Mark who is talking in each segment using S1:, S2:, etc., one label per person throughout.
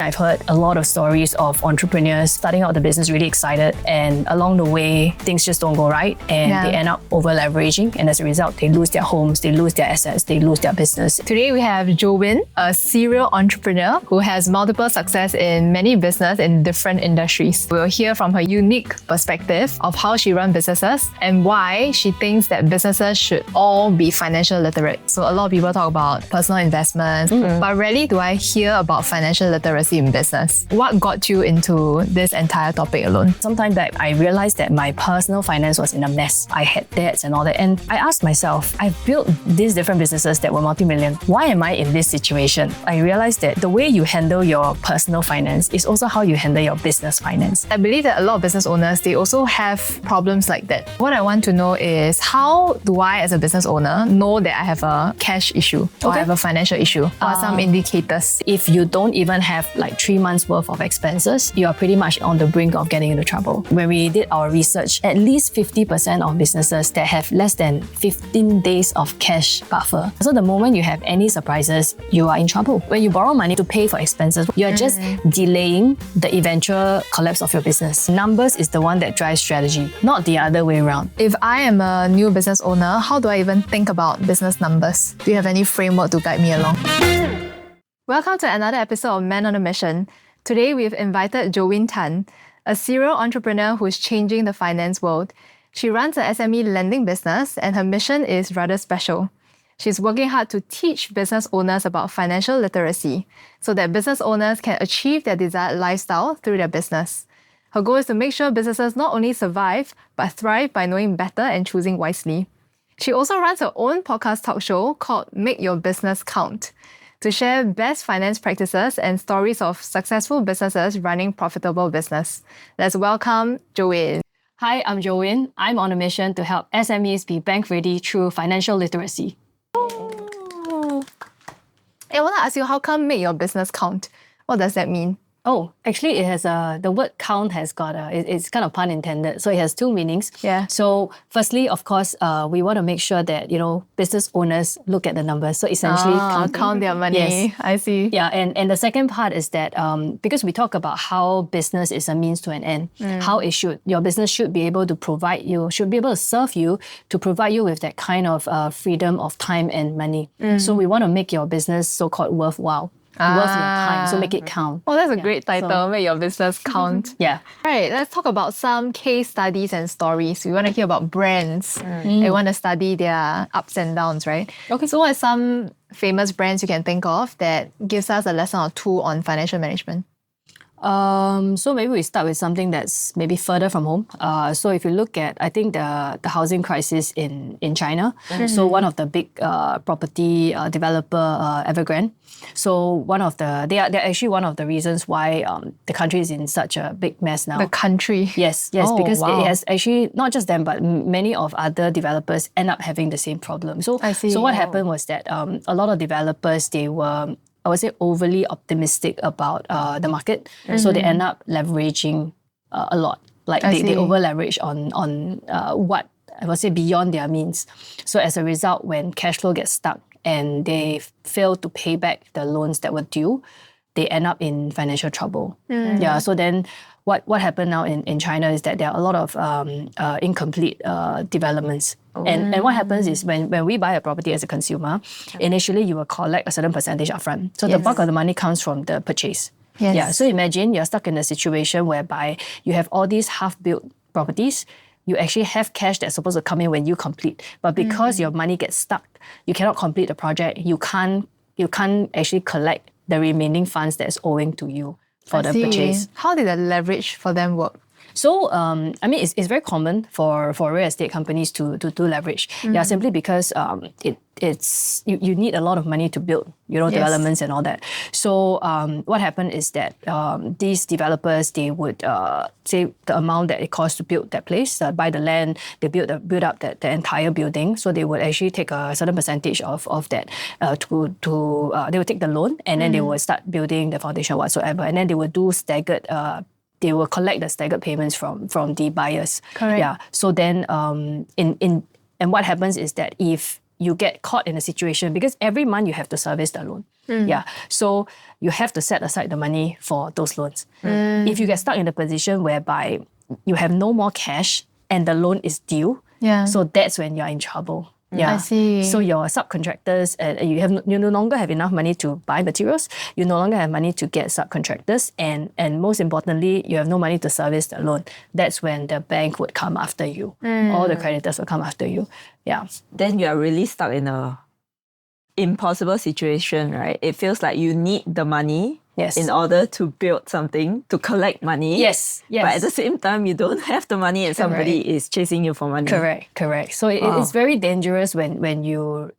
S1: I've heard a lot of stories of entrepreneurs starting out the business really excited, and along the way, things just don't go right, and they end up over-leveraging, and as a result, they lose their homes, they lose their assets, they lose their business.
S2: Today we have Jowin, a serial entrepreneur who has multiple success in many business in different industries. We'll hear from her unique perspective of how she runs businesses and why she thinks that businesses should all be financial literate. So a lot of people talk about personal investments, but rarely do I hear about financial literacy in business. What got you into this entire topic alone?
S1: Sometime back, I realized that my personal finance was in a mess. I had debts and all that, and I asked myself, I've built these different businesses that were multi-million. Why am I in this situation? I realized that the way you handle your personal finance is also how you handle your business finance.
S2: I believe that a lot of business owners, they also have problems like that. What I want to know is, how do I as a business owner know that I have a cash issue or I have a financial issue? What are some indicators?
S1: If you don't even have like 3 months worth of expenses, you are pretty much on the brink of getting into trouble. When we did our research, at least 50% of businesses that have less than 15 days of cash buffer. So the moment you have any surprises, you are in trouble. When you borrow money to pay for expenses, you're just delaying the eventual collapse of your business. Numbers is the one that drives strategy, not the other way around.
S2: If I am a new business owner, how do I even think about business numbers? Do you have any framework to guide me along? Welcome to another episode of Man on a Mission. Today we've invited Jowin Tan, a serial entrepreneur who's changing the finance world. She runs an SME lending business, and her mission is rather special. She's working hard to teach business owners about financial literacy so that business owners can achieve their desired lifestyle through their business. Her goal is to make sure businesses not only survive, but thrive by knowing better and choosing wisely. She also runs her own podcast talk show called Make Your Business Count, to share best finance practices and stories of successful businesses running profitable business. Let's welcome Jowin.
S1: Hi, I'm Jowin. I'm on a mission to help SMEs be bank ready through financial literacy.
S2: I want to ask you, how come Make Your Business Count? What does that mean?
S1: Oh, actually, it has the word count has got it's kind of pun intended. So it has two meanings.
S2: Yeah.
S1: So firstly, of course, we want to make sure that, business owners look at the numbers. So essentially
S2: count their money.
S1: Yes.
S2: I see.
S1: Yeah, and the second part is that because we talk about how business is a means to an end, how your business should be able to provide you, should be able to serve you, to provide you with that kind of freedom of time and money. So we want to make your business so-called worthwhile. Worth your time, so make it count.
S2: Oh, that's a great title, Make Your Business Count.
S1: Yeah.
S2: All right, let's talk about some case studies and stories. We want to hear about brands. We want to study their ups and downs, right?
S1: Okay.
S2: So what are some famous brands you can think of that gives us a lesson or two on financial management?
S1: So maybe we start with something that's maybe further from home. So if you look at, I think the housing crisis in China. So one of the big property developer, Evergrande. So they're actually one of the reasons why the country is in such a big mess now.
S2: The country?
S1: Yes, because it has actually, not just them, but many of other developers end up having the same problem. So,
S2: I see.
S1: So what happened was that a lot of developers, they were, I would say, overly optimistic about the market. So they end up leveraging a lot. Like they over-leverage on what, I would say, beyond their means. So as a result, when cash flow gets stuck and they fail to pay back the loans that were due, they end up in financial trouble. Yeah. So then what happened now in China is that there are a lot of incomplete developments. And what happens is when we buy a property as a consumer, initially you will collect a certain percentage upfront. So the bulk of the money comes from the purchase.
S2: Yes.
S1: Yeah. So imagine you're stuck in a situation whereby you have all these half-built properties. You actually have cash that's supposed to come in when you complete. But because your money gets stuck, you cannot complete the project. You can't actually collect the remaining funds that's owing to you for the purchase.
S2: How did the leverage for them work?
S1: So, it's very common for real estate companies to do leverage. Yeah, simply because you need a lot of money to build, developments and all that. So, what happened is that these developers, they would say the amount that it costs to build that place, buy the land, they build up the entire building. So they would actually take a certain percentage of that they would take the loan, and then they would start building the foundation whatsoever, and then they would do staggered. They will collect the staggered payments from the buyers.
S2: Correct.
S1: Yeah. So then and what happens is that if you get caught in a situation because every month you have to service the loan. Yeah. So you have to set aside the money for those loans. If you get stuck in a position whereby you have no more cash and the loan is due, so that's when you're in trouble. Yeah,
S2: I see.
S1: So your subcontractors, you no longer have enough money to buy materials. You no longer have money to get subcontractors, and most importantly, you have no money to service the loan. That's when the bank would come after you. All the creditors will come after you. Yeah.
S3: Then you are really stuck in a impossible situation, right? It feels like you need the money in order to build something, to collect money.
S1: Yes.
S3: But at the same time, you don't have the money and somebody is chasing you for money.
S1: Correct. So it's very dangerous when you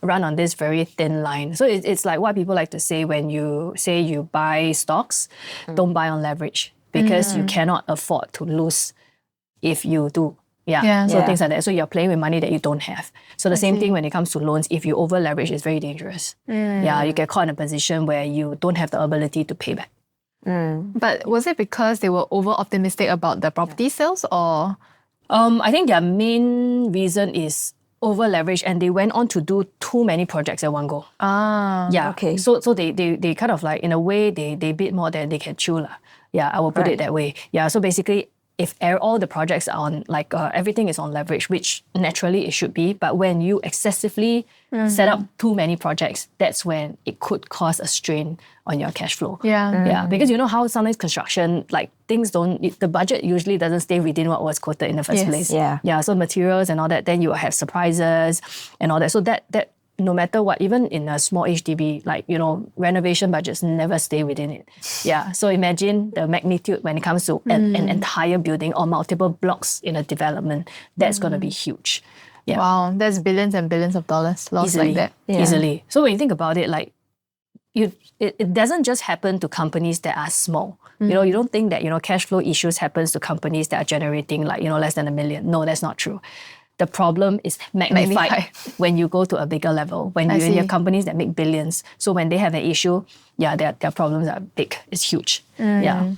S1: run on this very thin line. So it's like what people like to say when you say you buy stocks, don't buy on leverage because you cannot afford to lose if you do. So things like that. So you're playing with money that you don't have. So the same thing when it comes to loans, if you over leverage, it's very dangerous. You get caught in a position where you don't have the ability to pay back.
S2: But was it because they were over optimistic about the property sales or?
S1: I think their main reason is over leverage and they went on to do too many projects at one go.
S3: Okay.
S1: So they kind of like, in a way, they bid more than they can chew. Yeah, I will put it that way. Yeah, so basically, if all the projects are on, everything is on leverage, which naturally it should be, but when you excessively set up too many projects, that's when it could cause a strain on your cash flow. Yeah, because you know how sometimes construction, the budget usually doesn't stay within what was quoted in the first place. Yeah, so materials and all that, then you will have surprises and all that. So that no matter what, even in a small HDB, renovation budgets never stay within it. Yeah, so imagine the magnitude when it comes to an entire building or multiple blocks in a development. That's going to be huge. Yeah.
S2: Wow, that's billions and billions of dollars lost
S1: Easily,
S2: like that.
S1: Easily. So when you think about it, it doesn't just happen to companies that are small. You don't think that, cash flow issues happens to companies that are generating less than $1 million. No, that's not true. The problem is magnified when you go to a bigger level, when you have companies that make billions. So when they have an issue, their problems are big. It's huge. Yeah.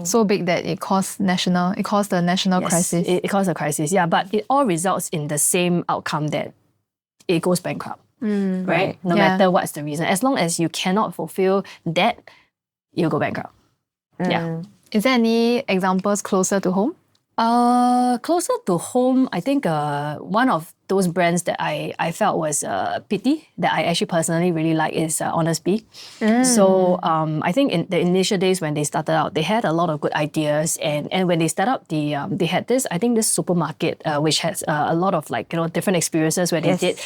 S2: So big that it caused the national crisis.
S1: It caused a crisis, but it all results in the same outcome that it goes bankrupt, right? No matter what's the reason. As long as you cannot fulfill debt, you'll go bankrupt. Yeah.
S2: Is there any examples closer to home?
S1: Closer to home, I think one of those brands that I felt was pity, that I actually personally really like, is Honest Bee. So I think in the initial days when they started out, they had a lot of good ideas. And when they started up, they had this supermarket which has a lot of different experiences where they did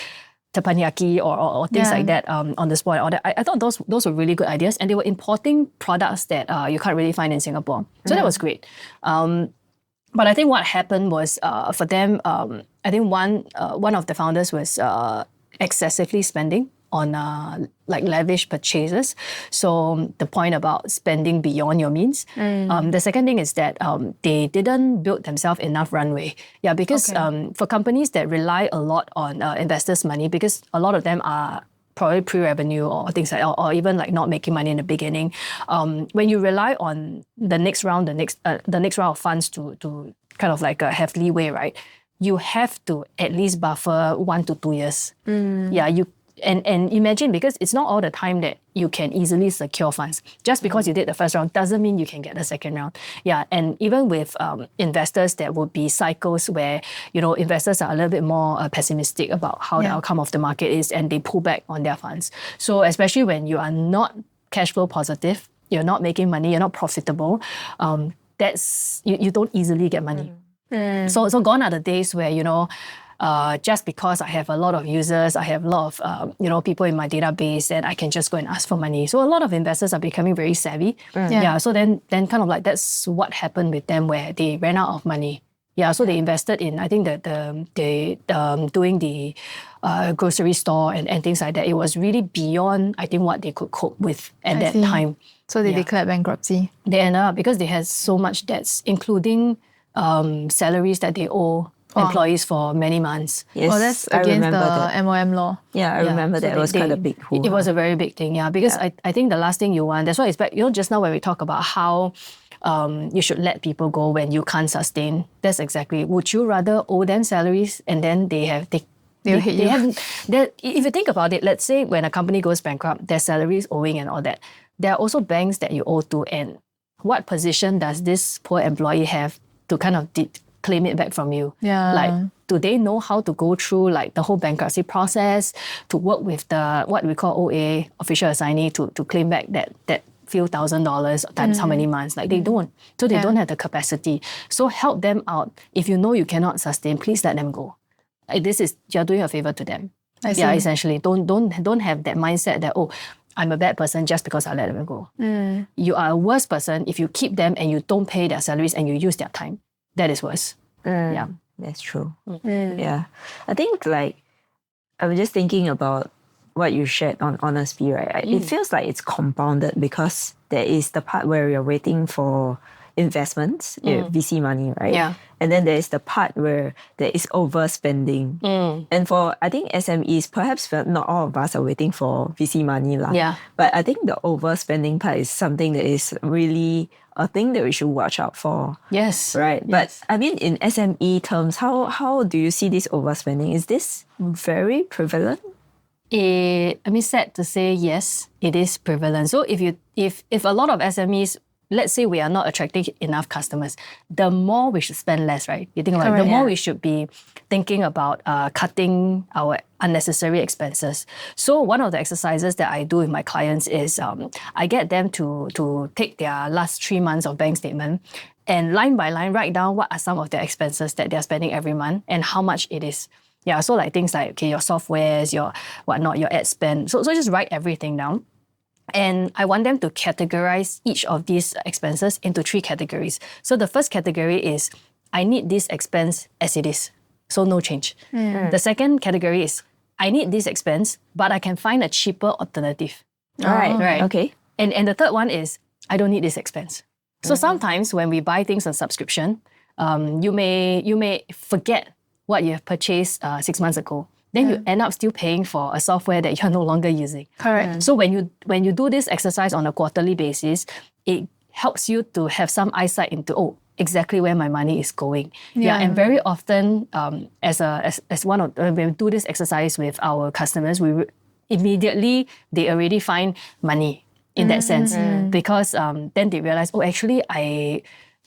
S1: teppanyaki or things like that on the spot. Or that. I thought those were really good ideas. And they were importing products that you can't really find in Singapore. So that was great. But I think what happened was for them, I think one of the founders was excessively spending on lavish purchases. So the point about spending beyond your means. The second thing is that they didn't build themselves enough runway. Yeah, because for companies that rely a lot on investors' money, because a lot of them are probably pre-revenue or things like that, or even not making money in the beginning. When you rely on the next round of funds to kind of have leeway, right? You have to at least buffer 1 to 2 years. Yeah, and imagine, because it's not all the time that you can easily secure funds. Just because you did the first round doesn't mean you can get the second round. Yeah, and even with investors, there will be cycles where investors are a little bit more pessimistic about how the outcome of the market is, and they pull back on their funds. So especially when you are not cash flow positive, you're not making money, you're not profitable, you don't easily get money. So gone are the days where just because I have a lot of users, I have a lot of people in my database, and I can just go and ask for money. So a lot of investors are becoming very savvy. So then kind of that's what happened with them, where they ran out of money. Yeah, so they invested in, I think that doing the grocery store and things like that. It was really beyond, I think, what they could cope with at that time.
S2: So they declared bankruptcy.
S1: They ended up, because they had so much debts, including salaries that they owe employees for many months.
S3: Yes,
S2: that's against the MOM law.
S3: Yeah, I remember that. It was quite a big hole.
S1: It was a very big thing, because I think the last thing you want, that's why it's back, just now when we talk about how you should let people go when you can't sustain, that's exactly, would you rather owe them salaries and then they
S2: They'll hate you.
S1: If you think about it, let's say when a company goes bankrupt, their salaries owing and all that. There are also banks that you owe to, and what position does this poor employee have to kind of claim it back from you?
S2: Yeah.
S1: Like, do they know how to go through like the whole bankruptcy process to work with the what we call OA, official assignee, to claim back that few $1,000 times how many months? Like they don't. So they don't have the capacity. So help them out. If you know you cannot sustain, please let them go. You're doing a favor to them.
S2: I see.
S1: Yeah, essentially. Don't have that mindset that, oh, I'm a bad person just because I let them go. You are a worse person if you keep them and you don't pay their salaries and you use their time. That is worse. Yeah.
S3: That's true. Yeah. I think like, I was just thinking about what you shared on Honest Fee, right? It feels like it's compounded because there is the part where you're waiting for investments, VC money, right?
S1: Yeah.
S3: And then there is the part where there is overspending. And for, I think SMEs, perhaps not all of us are waiting for VC money.
S1: Yeah.
S3: But I think the overspending part is something that is really a thing that we should watch out for.
S1: Yes.
S3: Right.
S1: Yes.
S3: But I mean, in SME terms, how do you see this overspending? Is this very prevalent?
S1: Sad to say, yes, it is prevalent. So if a lot of SMEs, let's say we are not attracting enough customers, the more we should spend less, right? You think about it, the more we should be thinking about cutting our unnecessary expenses. So one of the exercises that I do with my clients is I get them to take their last 3 months of bank statement and line by line write down what are some of their expenses that they're spending every month and how much it is. Yeah, so like things like, okay, your softwares, your whatnot, your ad spend. So just write everything down. And I want them to categorize each of these expenses into 3 categories. So the first category is, I need this expense as it is, so no change. The second category is, I need this expense, but I can find a cheaper alternative.
S3: Right. Okay.
S1: And the third one is, I don't need this expense. So sometimes when we buy things on subscription, you may forget what you have purchased 6 months ago. Then you end up still paying for a software that you're no longer using.
S2: Correct.
S1: So when you do this exercise on a quarterly basis, it helps you to have some eyesight into exactly where my money is going. Yeah, and very often when we do this exercise with our customers, immediately they already find money in that sense because then they realize, actually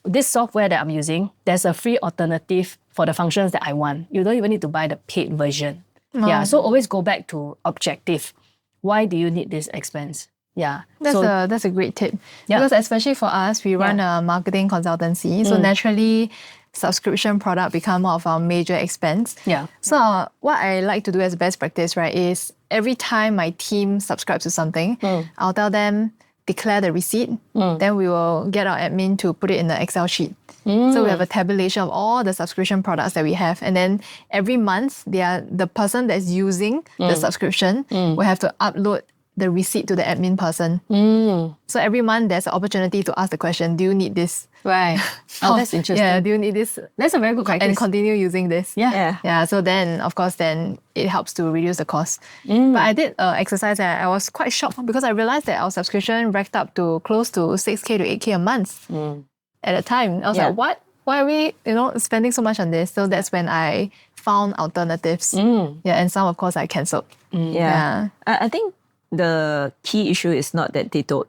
S1: this software that I'm using, there's a free alternative for the functions that I want. You don't even need to buy the paid version. Yeah, so always go back to objective. Why do you need this expense? Yeah.
S2: That's a great tip.
S1: Yeah.
S2: Because especially for us, we run a marketing consultancy. So naturally, subscription product become more of our major expense.
S1: Yeah.
S2: So what I like to do as best practice, right, is every time my team subscribes to something, I'll tell them, declare the receipt, then we will get our admin to put it in the Excel sheet. So we have a tabulation of all the subscription products that we have. And then every month, the person that's using the subscription will have to upload the receipt to the admin person. So every month, there's an opportunity to ask the question, do you need this?
S1: Right. Oh, that's interesting.
S2: Yeah, do you need this?
S1: That's a very good practice.
S2: And continue using this.
S1: Yeah.
S2: So then, of course, then it helps to reduce the cost. But I did an exercise and I was quite shocked because I realized that our subscription racked up to close to 6K to 8K a month at a time. I was like, what? Why are we, spending so much on this? So that's when I found alternatives. Yeah, and some, of course, I cancelled.
S3: Yeah. I think the key issue is not that they don't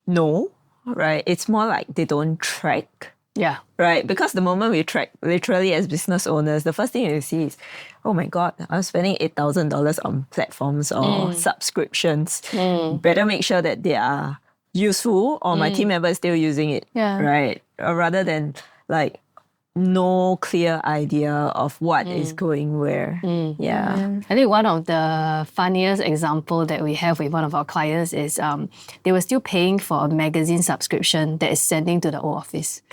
S3: know, right? It's more like they don't track.
S1: Yeah.
S3: Right? Because the moment we track, literally as business owners, the first thing you see is, oh my God, I'm spending $8,000 on platforms or subscriptions. Better make sure that they are useful or my team member is still using it.
S2: Yeah.
S3: Right? Or rather than like no clear idea of what is going where. Yeah.
S1: I think one of the funniest example that we have with one of our clients is they were still paying for a magazine subscription that is sending to the old office.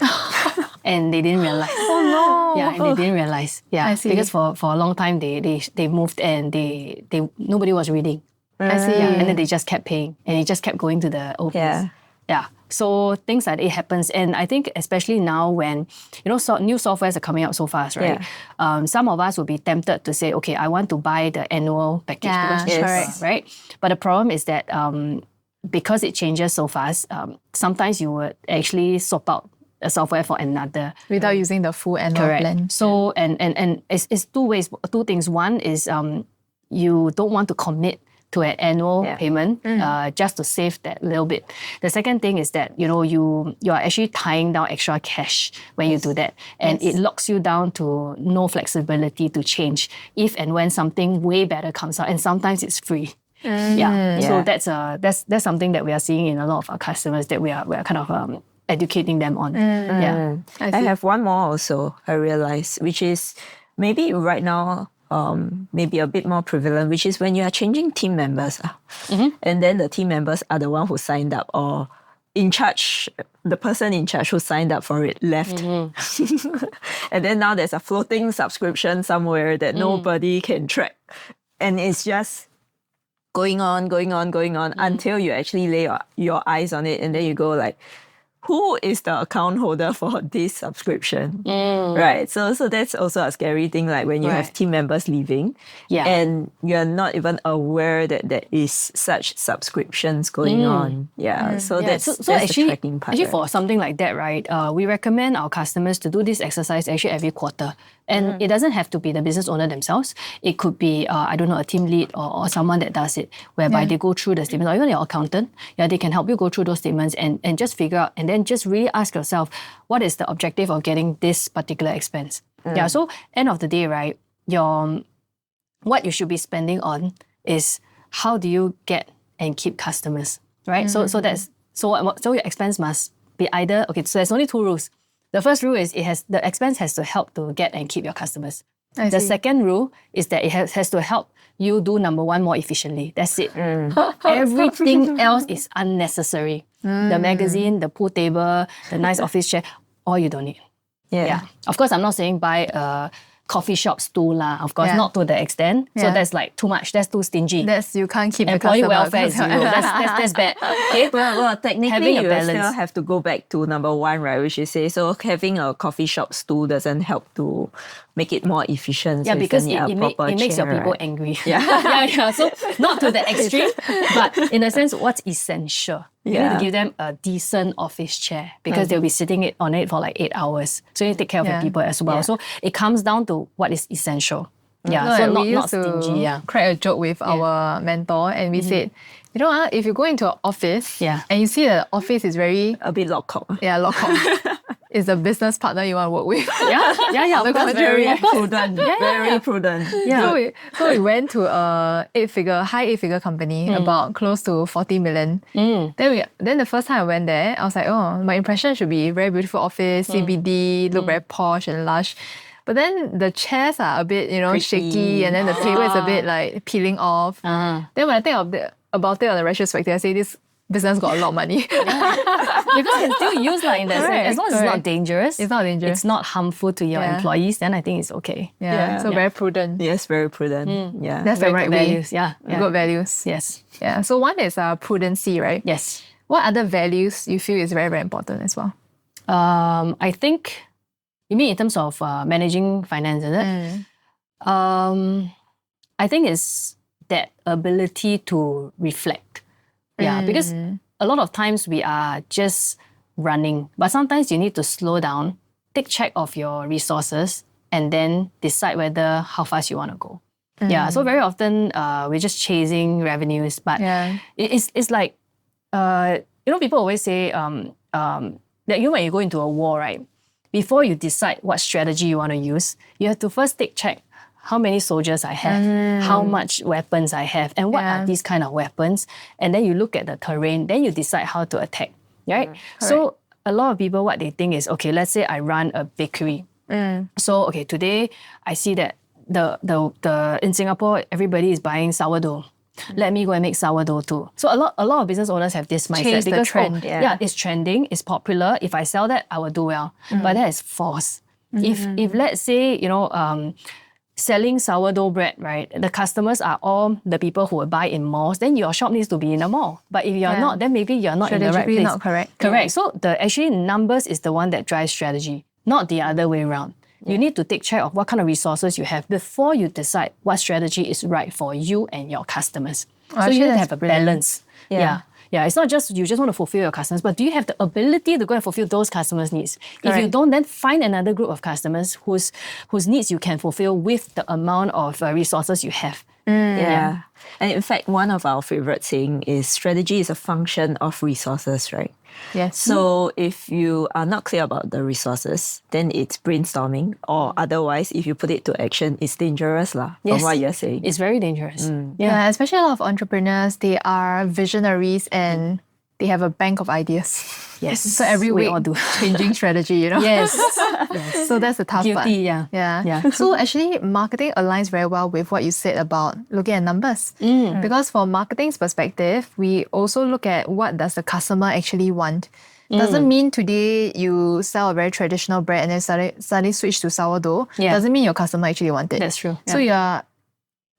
S1: And they didn't realize.
S2: Oh no.
S1: Yeah, and they didn't realize. Yeah.
S2: I see.
S1: Because for a long time they moved and they nobody was reading.
S2: I see.
S1: Yeah, and then they just kept paying and it just kept going to the old office. Yeah. So things like it happens. And I think especially now when, new softwares are coming out so fast, right? Some of us will be tempted to say, okay, I want to buy the annual package because it's cheaper, right? But the problem is that because it changes so fast, sometimes you would actually swap out a software for another.
S2: Without using the full annual
S1: Correct.
S2: plan.
S1: So, and it's two things. One is you don't want to commit to an annual payment just to save that little bit. The second thing is that, you are actually tying down extra cash when you do that. And it locks you down to no flexibility to change if and when something way better comes out. And sometimes it's free. So that's something that we are seeing in a lot of our customers that we are kind of educating them on.
S3: I have one more also, I realize, which is maybe right now, maybe a bit more prevalent, which is when you are changing team members. And then the team members are the one who signed up, or in charge, the person in charge who signed up for it left. And then now there's a floating subscription somewhere that nobody can track. And it's just going on until you actually lay your eyes on it, and then you go like, who is the account holder for this subscription? Right. So that's also a scary thing, like when you have team members leaving and you're not even aware that there is such subscriptions going on. So that's the tracking part.
S1: Actually, for something like that, right, we recommend our customers to do this exercise actually every quarter. And it doesn't have to be the business owner themselves. It could be, a team lead or someone that does it, whereby they go through the statements, or even your accountant. They can help you go through those statements and just figure out, and then just really ask yourself, what is the objective of getting this particular expense? So end of the day, right, what you should be spending on is how do you get and keep customers, right? So your expense must be either, so there's only two rules. The first rule is the expense has to help to get and keep your customers. The second rule is that it has to help you do number one more efficiently. That's it. Everything else is unnecessary. The magazine, the pool table, the nice office chair, all you don't need. Of course, I'm not saying buy a coffee shop stool lah. Of course, not to the extent. So that's like too much. That's too stingy.
S2: You can't keep
S1: employee
S2: the
S1: welfare is zero. That's bad. Okay?
S3: Well, technically
S1: having a
S3: you
S1: balance.
S3: Still have to go back to number one, right? Which is so having a coffee shop stool doesn't help to make it more efficient.
S1: Yeah,
S3: so
S1: because it makes your people angry. So not to the extreme, but in a sense, what's essential? You need to give them a decent office chair because they'll be sitting on it for like 8 hours. So you need to take care of your people as well. So it comes down to what is essential. So not stingy.
S2: Crack a joke with our mentor, and we said, if you go into an office and you see the office is a bit
S3: lock-up.
S2: It's a business partner you want to work with.
S1: Of course,
S3: very prudent. Very prudent.
S2: So we went to a high eight-figure company, about close to 40 million. Then the first time I went there, I was like, my impression should be very beautiful office, CBD, look very posh and lush. But then the chairs are a bit, shaky, and then the table is a bit like peeling off. Then when I think about it on the retrospective, I say this business got a lot of money.
S1: Because it's still used in that sense. As long as it's not dangerous.
S2: It's not dangerous.
S1: It's not harmful to your employees, then I think it's okay.
S2: So very prudent.
S3: Yes, very prudent.
S2: That's the right
S1: values.
S2: way. Good values.
S1: Yes.
S2: Yeah. So one is prudency, right?
S1: Yes.
S2: What other values you feel is very, very important as well?
S1: I think, you mean in terms of managing finance, is it? I think it's that ability to reflect. Because a lot of times we are just running, but sometimes you need to slow down, take check of your resources, and then decide how fast you want to go. So very often we're just chasing revenues, but it's like, people always say that when you go into a war, right, before you decide what strategy you want to use, you have to first take check how many soldiers I have, how much weapons I have, and what are these kind of weapons. And then you look at the terrain, then you decide how to attack, right? So a lot of people, what they think is, okay, let's say I run a bakery. So, today I see that in Singapore, everybody is buying sourdough. Let me go and make sourdough too. So a lot of business owners have this mindset.
S2: Change
S1: because
S2: the trend.
S1: It's trending, it's popular. If I sell that, I will do well. But that is false. If let's say, selling sourdough bread, right? The customers are all the people who will buy in malls, then your shop needs to be in a mall. But if you're not, then maybe you're not in the right place.
S2: Not correct.
S1: Correct. So actually numbers is the one that drives strategy, not the other way around. You need to take care of what kind of resources you have before you decide what strategy is right for you and your customers. So you need to have a balance. Yeah, it's not just you just want to fulfill your customers, but do you have the ability to go and fulfill those customers' needs? If you don't, then find another group of customers whose needs you can fulfill with the amount of resources you have.
S3: Yeah. And in fact, one of our favorite saying is strategy is a function of resources, right?
S2: Yes.
S3: So if you are not clear about the resources, then it's brainstorming, or otherwise, if you put it to action, it's dangerous from what you're saying.
S1: It's very dangerous.
S2: Yeah, especially a lot of entrepreneurs, they are visionaries and they have a bank of ideas.
S1: Yes.
S2: So every
S1: we
S2: week,
S1: all do.
S2: changing strategy,
S1: Yes.
S2: So that's the tough part.
S1: Guilty, yeah.
S2: So actually, marketing aligns very well with what you said about looking at numbers. Because from marketing's perspective, we also look at what does the customer actually want. Doesn't mean today you sell a very traditional bread and then suddenly switch to sourdough. Doesn't mean your customer actually want it.
S1: That's true.
S2: So you're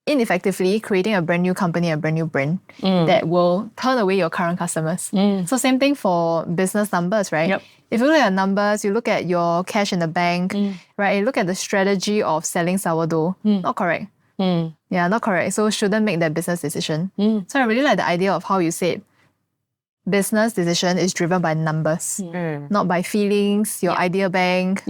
S2: ineffectively creating a brand new company, a brand new brand that will turn away your current customers. So same thing for business numbers, right?
S1: Yep.
S2: If you look at numbers, you look at your cash in the bank, right? You look at the strategy of selling sourdough, not correct. Yeah, not correct. So shouldn't make that business decision. So I really like the idea of how you said business decision is driven by numbers, not by feelings, your idea bank,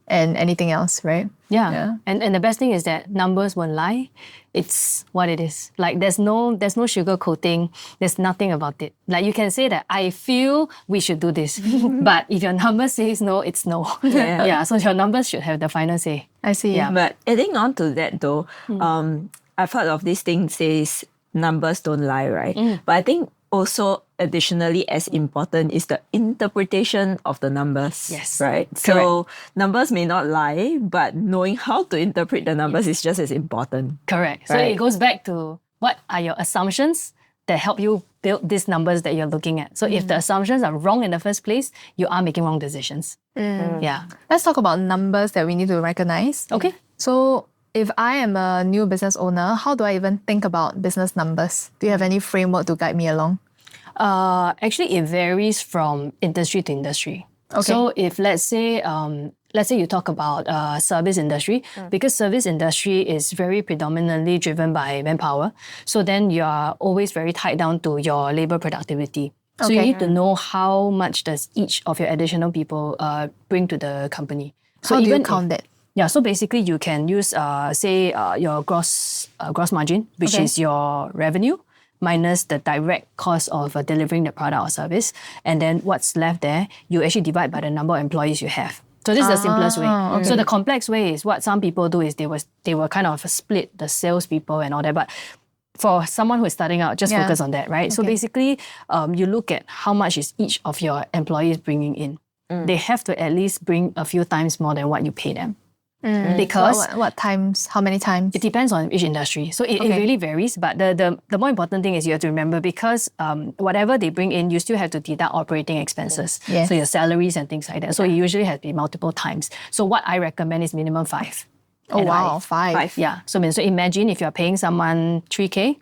S2: and anything else, right?
S1: Yeah. And the best thing is that numbers won't lie. It's what it is. Like there's no sugar coating. There's nothing about it. Like you can say that I feel we should do this, but if your number says no, it's no. So your numbers should have the final say.
S2: I see.
S1: Yeah.
S3: But adding on to that though, I've heard of this thing says numbers don't lie, right? But I think also additionally as important is the interpretation of the numbers.
S1: Yes.
S3: Right? So numbers may not lie, but knowing how to interpret the numbers is just as important.
S1: Correct. So
S3: Right.
S1: it goes back to what are your assumptions that help you build these numbers that you're looking at. So if the assumptions are wrong in the first place, you are making wrong decisions. Yeah.
S2: Let's talk about numbers that we need to recognize.
S1: Okay.
S2: So if I am a new business owner, how do I even think about business numbers? Do you have any framework to guide me along?
S1: Actually, it varies from industry to industry.
S2: Okay.
S1: So if let's say you talk about service industry, because service industry is very predominantly driven by manpower. So then you are always very tied down to your labor productivity. So you need to know how much does each of your additional people bring to the company. So
S2: How do you
S1: even
S2: count that?
S1: Yeah, so basically you can use your gross margin, which is your revenue, minus the direct cost of delivering the product or service. And then what's left there, you actually divide by the number of employees you have. So this is the simplest way.
S2: okay.
S1: So the complex way is what some people do is they will kind of split the salespeople and all that. But for someone who is starting out, just focus on that, right? So basically, you look at how much is each of your employees bringing in. They have to at least bring a few times more than what you pay them. Because
S2: what times? How many times?
S1: it depends on each industry. So it really varies. But the more important thing is you have to remember because whatever they bring in, you still have to deduct operating expenses.
S2: Yes.
S1: So your salaries and things like that. So it usually has to be multiple times. So what I recommend is minimum 5.
S2: Oh wow, 5.
S1: Yeah. So imagine if you're paying someone 3K,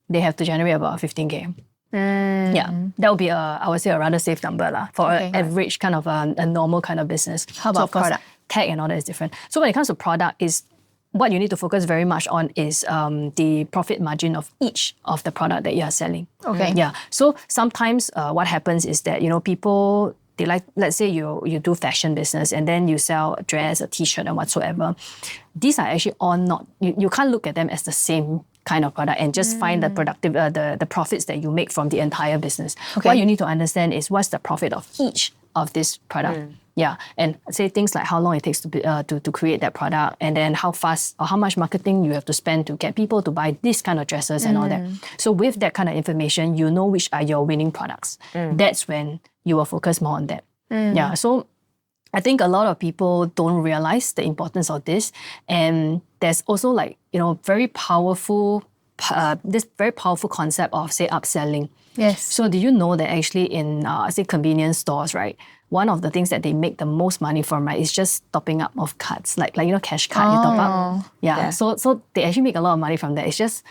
S1: they have to generate about 15K. Yeah, that would be I would say a rather safe number for an average kind of a normal kind of business.
S2: How about
S1: of course,
S2: product?
S1: Tech and all that is different. So when it comes to product, is what you need to focus very much on is the profit margin of each of the product that you are selling.
S2: Okay.
S1: Yeah. So sometimes what happens is that people they like, let's say you do fashion business and then you sell a dress, a t-shirt and whatsoever. These are actually all not, you can't look at them as the same kind of product and just find the the profits that you make from the entire business.
S2: Okay.
S1: What you need to understand is what's the profit of each of this product. Yeah, and say things like how long it takes to create that product, and then how fast or how much marketing you have to spend to get people to buy this kind of dresses and all that. So with that kind of information, you know which are your winning products. That's when you will focus more on that. Yeah, so I think a lot of people don't realize the importance of this, and there's also very powerful this very powerful concept of say upselling.
S2: Yes.
S1: So do you know that actually in say convenience stores, right? One of the things that they make the most money from, right, is just topping up of cards, like cash card you top up. Yeah. So they actually make a lot of money from that. It's just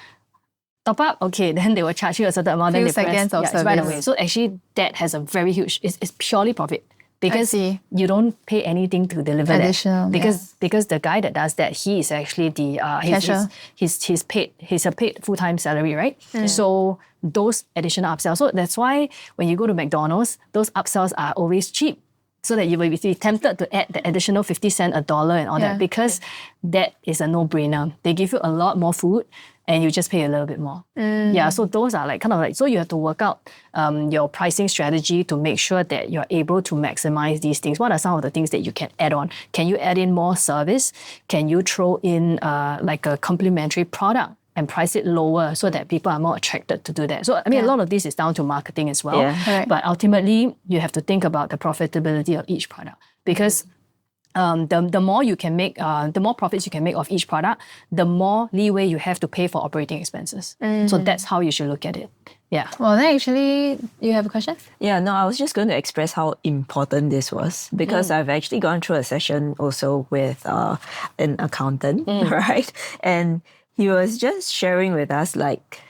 S1: top up, okay, then they will charge you a certain amount.
S2: Few
S1: then they
S2: seconds of
S1: it's right
S2: service.
S1: away. So actually that has a very huge. It's purely profit because you don't pay anything to deliver
S2: Additional,
S1: that. Because the guy that does that, he is actually the he's a paid full-time salary, right? So those additional upsells. So that's why when you go to McDonald's, those upsells are always cheap. So that you will be tempted to add the additional 50 cents, $1 and all that, because that is a no-brainer. They give you a lot more food and you just pay a little bit more. Yeah, so those are so you have to work out your pricing strategy to make sure that you're able to maximize these things. What are some of the things that you can add on? Can you add in more service? Can you throw in like a complimentary product and price it lower so that people are more attracted to do that? So, I mean, a lot of this is down to marketing as well.
S2: Right.
S1: But ultimately, you have to think about the profitability of each product, because the more you can make, the more profits you can make of each product, the more leeway you have to pay for operating expenses. So that's how you should look at it. Yeah.
S2: Well, then actually, you have a question?
S3: Yeah, no, I was just going to express how important this was, because I've actually gone through a session also with an accountant, right? And he was just sharing with us, like,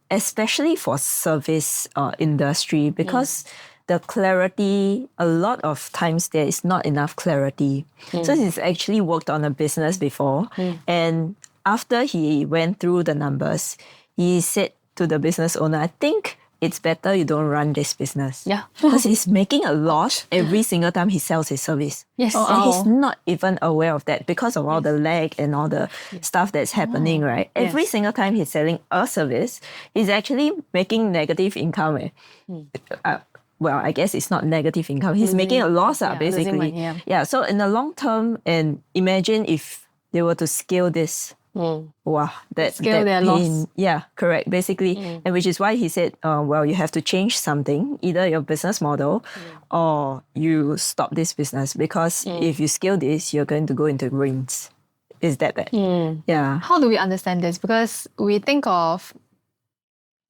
S3: especially for service industry, because the clarity, a lot of times there is not enough clarity. So he's actually worked on a business before, and after he went through the numbers, he said to the business owner, I think it's better you don't run this business.
S1: Yeah.
S3: Because he's making a loss every single time he sells his service.
S1: Yes.
S3: And he's not even aware of that because of all the lag and all the stuff that's happening, right? Every single time he's selling a service, he's actually making negative income. Well, I guess it's not negative income. He's making a loss, basically.
S1: Money,
S3: so in the long term, and imagine if they were to scale this. Wow,
S1: Scale their loss.
S3: Yeah, correct, basically. And which is why he said, well, you have to change something, either your business model or you stop this business, because if you scale this, you're going to go into ruins. Is that bad? Yeah.
S2: How do we understand this? Because we think of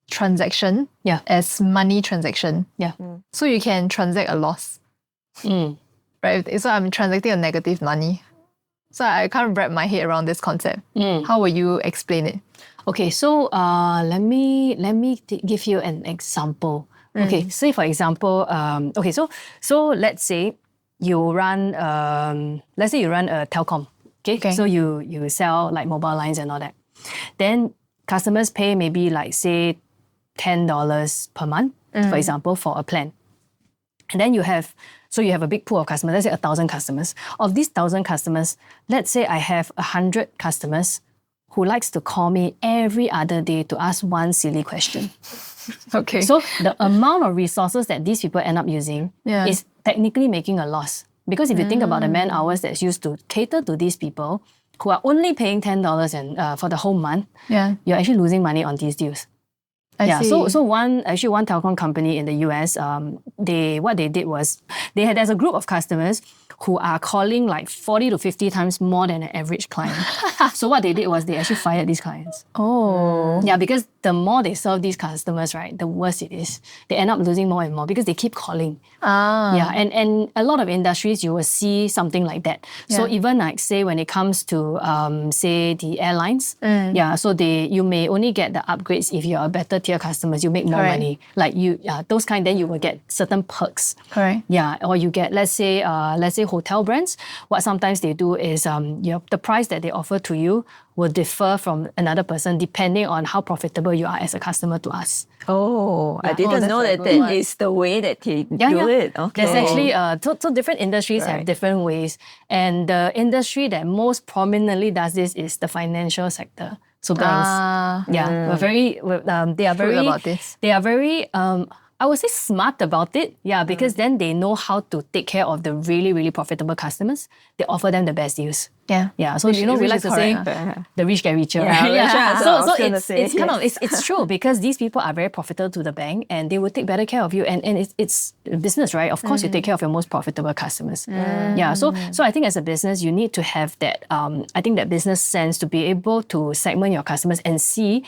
S2: transaction as money transaction.
S1: Yeah.
S2: So you can transact a loss. Right? So I'm transacting a negative money. So I can't wrap my head around this concept. How will you explain it?
S1: Okay, so let me give you an example. Okay, say for example, so let's say you run a telecom. Okay. So you sell like mobile lines and all that. Then customers pay maybe like say $10 per month, for example, for a plan. And then you have a big pool of customers, let's say 1,000 customers. Of these 1,000 customers, let's say I have 100 customers who likes to call me every other day to ask one silly question.
S2: Okay.
S1: So the amount of resources that these people end up using is technically making a loss. Because if you think about the man hours that's used to cater to these people who are only paying $10 for the whole month, you're actually losing money on these deals.
S2: I see.
S1: So one telecom company in the US, what they did was there's a group of customers who are calling like 40 to 50 times more than an average client. So what they did was they actually fired these clients.
S2: Oh.
S1: Yeah, because the more they serve these customers, right, the worse it is. They end up losing more and more because they keep calling. Yeah, and a lot of industries you will see something like that. So even like say when it comes to say the airlines, so you may only get the upgrades if you're a better tier customers, you make more money. Like those kind, then you will get certain perks.
S2: Correct.
S1: Yeah, or you get let's say hotel brands. What sometimes they do is the price that they offer to you will differ from another person depending on how profitable you are as a customer to us.
S3: Oh, I didn't know that is the way that they do it. Okay.
S1: There's actually, so different industries have different ways. And the industry that most prominently does this is the financial sector. So banks, they are very,
S2: about this.
S1: They are very, I would say smart about it, because then they know how to take care of the really, really profitable customers. They offer them the best deals. So we like to say the rich get richer. So it's true because these people are very profitable to the bank and they will take better care of you. And it's business, right? Of course, you take care of your most profitable customers. So I think as a business, you need to have that. I think that business sense to be able to segment your customers and see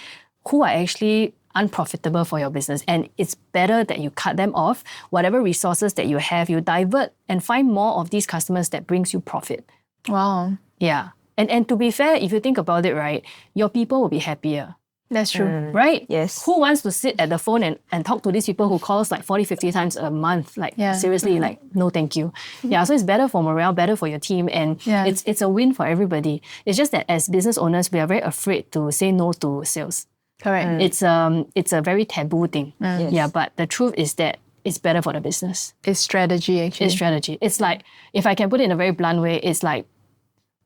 S1: who are actually unprofitable for your business, and it's better that you cut them off. Whatever resources that you have, you divert and find more of these customers that brings you profit.
S2: Wow.
S1: Yeah. And to be fair, if you think about it, right, your people will be happier.
S2: That's true.
S1: Right?
S3: Yes.
S1: Who wants to sit at the phone and talk to these people who call us like 40, 50 times a month? Like, seriously, like, no thank you. Yeah, so it's better for morale, better for your team, and it's a win for everybody. It's just that as business owners, we are very afraid to say no to sales.
S2: Correct.
S1: It's a very taboo thing.
S3: Yes.
S1: Yeah, but the truth is that it's better for the business.
S2: It's strategy, actually.
S1: It's strategy. It's like, if I can put it in a very blunt way, it's like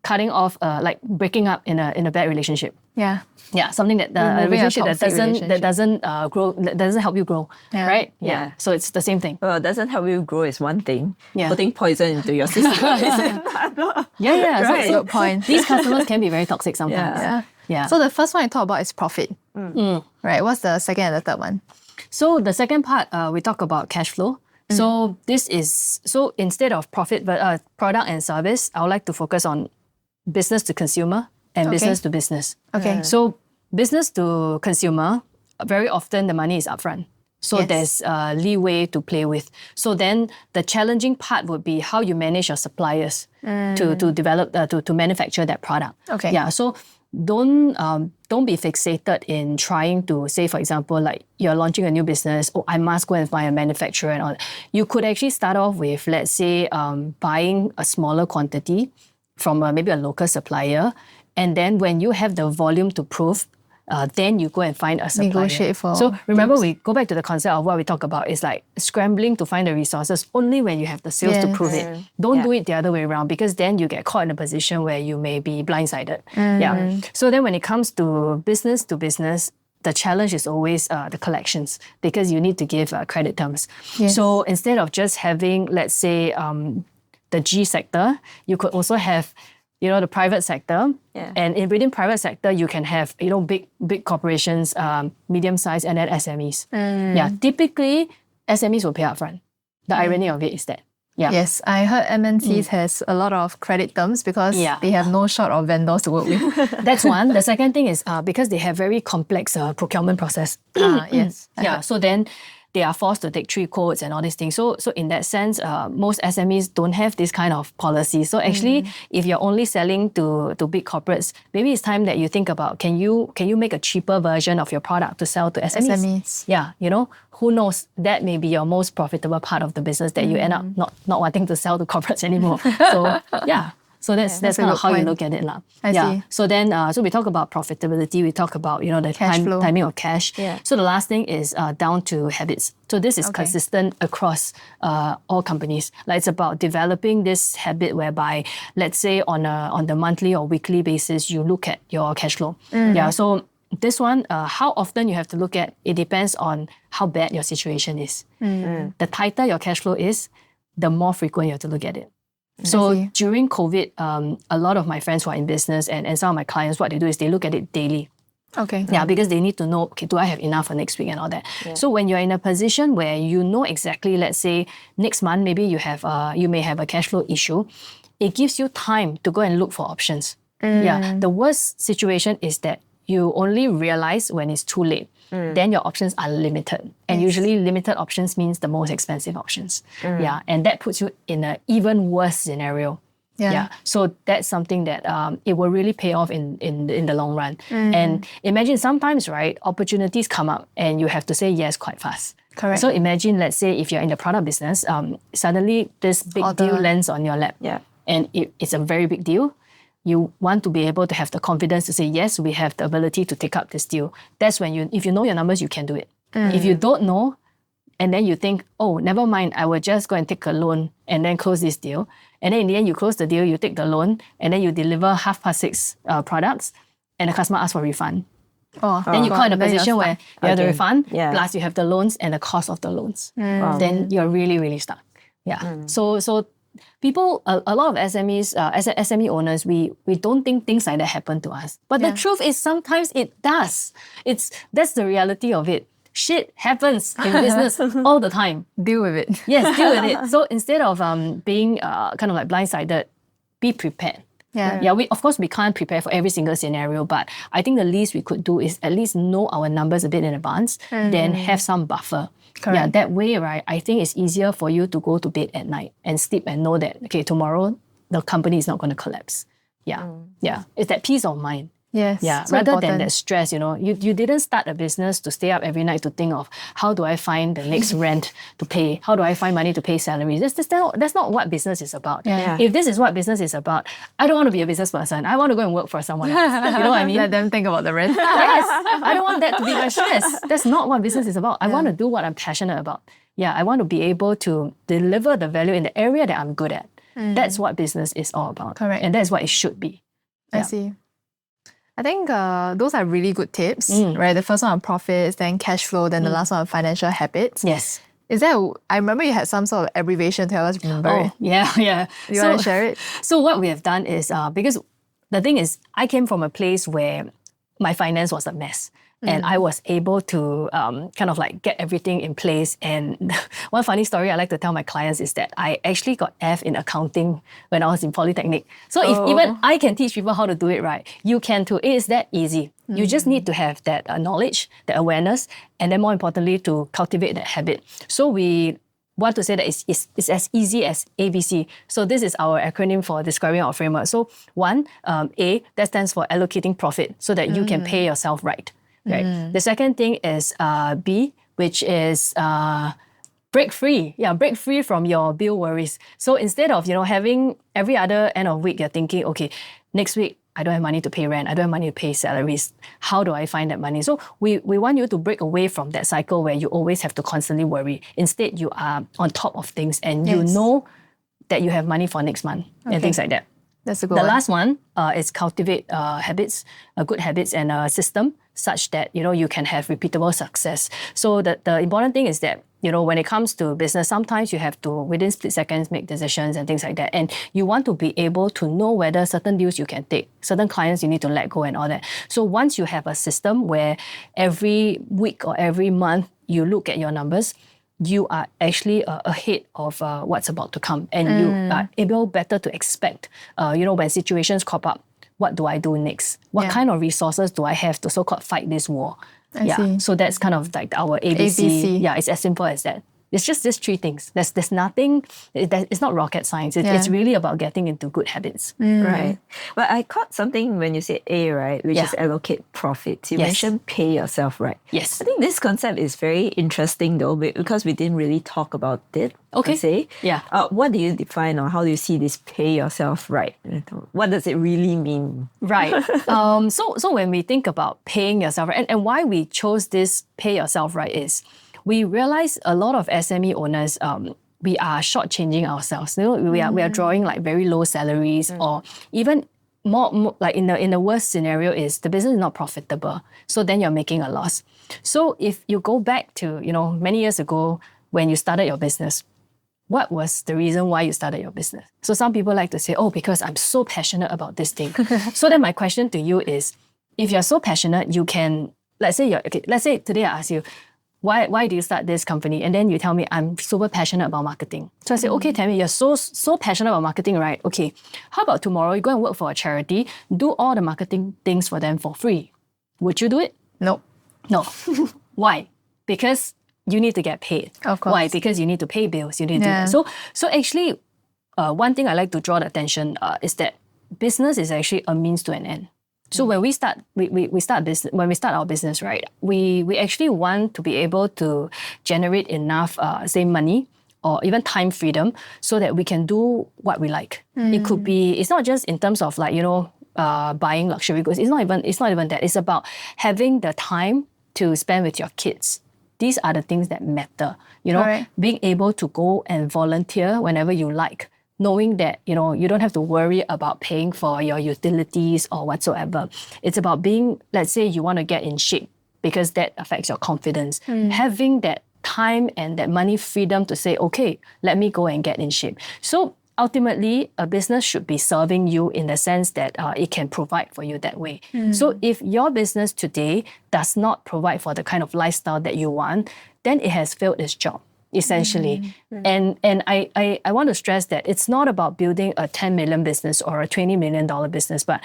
S1: cutting off, like breaking up in a bad relationship.
S2: Yeah.
S1: Yeah, something that a relationship that doesn't grow, that doesn't help you grow, right? Yeah. So it's the same thing.
S3: Well, it doesn't help you grow is one thing. Yeah. Putting poison into your system is another.
S1: Yeah.
S2: Right.
S1: So
S2: good point.
S1: These customers can be very toxic sometimes. Yeah.
S2: So the first one you talk about is profit. Right. What's the second and the third one?
S1: So the second part, we talk about cash flow. So instead of profit, but product and service, I would like to focus on business to consumer and business to business.
S2: Okay.
S1: So business to consumer, very often the money is upfront. So there's leeway to play with. So then the challenging part would be how you manage your suppliers to develop, to manufacture that product.
S2: Okay.
S1: Yeah. So don't be fixated in trying to say, for example, like you're launching a new business, I must go and find a manufacturer and all. You could actually start off with, let's say, buying a smaller quantity from maybe a local supplier. And then when you have the volume to prove, then you go and find a supplier.
S2: Negotiate for.
S1: So remember, we go back to the concept of what we talk about. It's like scrambling to find the resources only when you have the sales to prove it. Don't do it the other way around, because then you get caught in a position where you may be blindsided. Yeah. So then when it comes to business, the challenge is always the collections, because you need to give credit terms. So instead of just having, let's say, the G sector, you could also have, the private sector. And within private sector, you can have, big corporations, medium-sized, and then SMEs. Yeah, typically, SMEs will pay upfront. The irony of it is that. Yeah.
S2: Yes, I heard MNCs has a lot of credit terms because they have no short of vendors to work with.
S1: That's one. The second thing is because they have very complex procurement process.
S2: Yes.
S1: Yeah, so then they are forced to take 3 quotes and all these things. So in that sense, most SMEs don't have this kind of policy. So actually, if you're only selling to big corporates, maybe it's time that you think about, can you make a cheaper version of your product to sell to SMEs? Yeah, who knows? That may be your most profitable part of the business that you end up not wanting to sell to corporates anymore. So yeah. So that's kind of how you look at it.
S2: I see.
S1: So then, so we talk about profitability, we talk about, the timing of cash. So the last thing is down to habits. So this is consistent across all companies. Like, it's about developing this habit whereby, let's say on the monthly or weekly basis, you look at your cash flow. Yeah. So this one, how often you have to look at, it depends on how bad your situation is. The tighter your cash flow is, the more frequent you have to look at it. So during COVID, a lot of my friends who are in business and some of my clients, what they do is they look at it daily.
S2: Okay.
S1: Yeah, because they need to know, okay, do I have enough for next week and all that. So when you're in a position where you know exactly, let's say next month, maybe you may have a cash flow issue, it gives you time to go and look for options. Yeah, the worst situation is that you only realize when it's too late. Then your options are limited. And usually limited options means the most expensive options. Yeah, and that puts you in an even worse scenario. Yeah. So that's something that it will really pay off in the long run. And imagine sometimes, right, opportunities come up and you have to say yes quite fast.
S2: Correct.
S1: So imagine, let's say, if you're in the product business, suddenly this big deal lands on your lap. And it's a very big deal. You want to be able to have the confidence to say, yes, we have the ability to take up this deal. That's when if you know your numbers, you can do it. If you don't know, and then you think, oh, never mind, I will just go and take a loan and then close this deal. And then in the end, you close the deal, you take the loan, and then you deliver 6:30 products, and the customer asks for a refund. Then you caught in a position where you have the refund, plus you have the loans and the cost of the loans. Then you're really, really stuck. Yeah. So people, a lot of SMEs, as SME owners, we don't think things like that happen to us. But the truth is sometimes it does. That's the reality of it. Shit happens in business all the time.
S2: Deal with it.
S1: Yes, deal with it. So instead of being kind of like blindsided, be prepared. Yeah. Of course, we can't prepare for every single scenario, but I think the least we could do is at least know our numbers a bit in advance, then have some buffer. Correct. Yeah, that way, right, I think it's easier for you to go to bed at night and sleep and know that, okay, tomorrow the company is not going to collapse. Yeah. It's that peace of mind.
S2: Yes.
S1: Yeah,
S2: so
S1: rather than
S2: important.
S1: that stress, you didn't start a business to stay up every night to think of how do I find the next rent to pay? How do I find money to pay salaries? That's not what business is about.
S2: Yeah.
S1: If this is what business is about, I don't want to be a business person. I want to go and work for someone else. You know what I mean?
S2: Let them think about the rent.
S1: Yes, I don't want that to be my stress. That's not what business is about. I want to do what I'm passionate about. Yeah, I want to be able to deliver the value in the area that I'm good at. That's what business is all about.
S2: Correct.
S1: And that's what it should be.
S2: I see. I think those are really good tips, right? The first one on profits, then cash flow, then the last one on financial habits.
S1: Yes.
S2: I remember you had some sort of abbreviation to help us remember it.
S1: Yeah.
S2: You want to share it?
S1: So what we have done is, because the thing is, I came from a place where my finance was a mess. And I was able to kind of like get everything in place. And one funny story I like to tell my clients is that I actually got F in accounting when I was in Polytechnic. So if even I can teach people how to do it right, you can too. It is that easy. You just need to have that knowledge, the awareness, and then more importantly, to cultivate that habit. So we want to say that it's as easy as ABC. So this is our acronym for describing our framework. So one, A, that stands for allocating profit so that you can pay yourself right. Right. The second thing is B, which is break free. Yeah, break free from your bill worries. So instead of having every other end of week, you're thinking, okay, next week I don't have money to pay rent, I don't have money to pay salaries. How do I find that money? So we want you to break away from that cycle where you always have to constantly worry. Instead, you are on top of things and you know that you have money for next month and things like that.
S2: That's a good
S1: one.
S2: The
S1: last one is cultivate habits, good habits and a system such that you can have repeatable success. So the important thing is that when it comes to business, sometimes you have to within split seconds make decisions and things like that, and you want to be able to know whether certain deals you can take, certain clients you need to let go and all that. So once you have a system where every week or every month you look at your numbers, you are actually ahead of what's about to come, and you are able better to expect, when situations crop up, what do I do next? What kind of resources do I have to so-called fight this war?
S2: I see.
S1: So that's kind of like our ABC. Yeah, it's as simple as that. It's just these three things. There's nothing, it's not rocket science. It's really about getting into good habits.
S3: Right. But I caught something when you said A, right, which is allocate profits. You mentioned pay yourself right.
S1: Yes.
S3: I think this concept is very interesting though, because we didn't really talk about it.
S1: Okay.
S3: Say.
S1: Yeah.
S3: What do you define, or how do you see this pay yourself right? What does it really mean?
S1: Right. So when we think about paying yourself right, and why we chose this pay yourself right is, we realize a lot of SME owners, we are shortchanging ourselves. We are drawing like very low salaries, or even more like in the worst scenario is the business is not profitable. So then you're making a loss. So if you go back to many years ago when you started your business, what was the reason why you started your business? So some people like to say, oh, because I'm so passionate about this thing. So then my question to you is, if you're so passionate, you can, let's say today I ask you, why do you start this company? And then you tell me, I'm super passionate about marketing. So I say, okay, Tammy, you're so passionate about marketing, right? Okay, how about tomorrow you go and work for a charity, do all the marketing things for them for free? Would you do it?
S2: No.
S1: Why? Because you need to get paid.
S2: Of course.
S1: Why? Because you need to pay bills. You need to do that. So actually, one thing I like to draw the attention is that business is actually a means to an end. So when we start our business, right, we actually want to be able to generate enough, say, money or even time freedom so that we can do what we like. It could be, it's not just in terms of like, buying luxury goods. It's not even that. It's about having the time to spend with your kids. These are the things that matter. Being able to go and volunteer whenever you like, knowing that, you don't have to worry about paying for your utilities or whatsoever. It's about being, let's say you want to get in shape because that affects your confidence. Having that time and that money freedom to say, okay, let me go and get in shape. So ultimately, a business should be serving you in the sense that it can provide for you that way. So if your business today does not provide for the kind of lifestyle that you want, then it has failed its job, essentially. And I want to stress that it's not about building a 10 million business or a $20 million business, but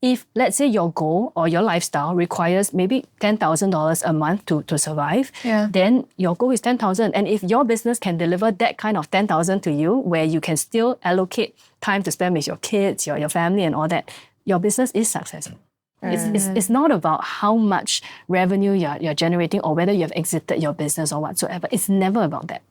S1: if, let's say, your goal or your lifestyle requires maybe $10,000 a month to survive, then your goal is 10,000. And if your business can deliver that kind of 10,000 to you, where you can still allocate time to spend with your kids, your family and all that, your business is successful. It's not about how much revenue you're generating or whether you have exited your business or whatsoever. It's never about that.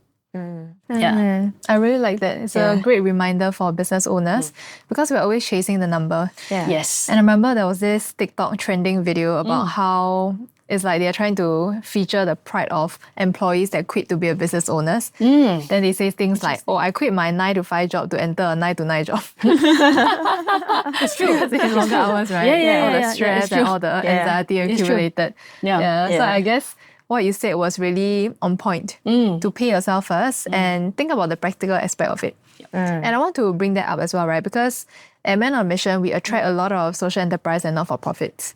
S1: Yeah.
S2: I really like that. It's a great reminder for business owners because we're always chasing the number.
S1: Yes.
S2: And I remember there was this TikTok trending video about how it's like they're trying to feature the pride of employees that quit to be a business owners. Then they say things like, oh, I quit my 9 to 5 job to enter a 9 to 9 job.
S1: It's true.
S2: It's longer hours, right? All the stress and all the anxiety accumulated. So I guess what you said was really on point. To pay yourself first and think about the practical aspect of it. And I want to bring that up as well, right? Because at Men on a Mission, we attract a lot of social enterprise and not-for-profits.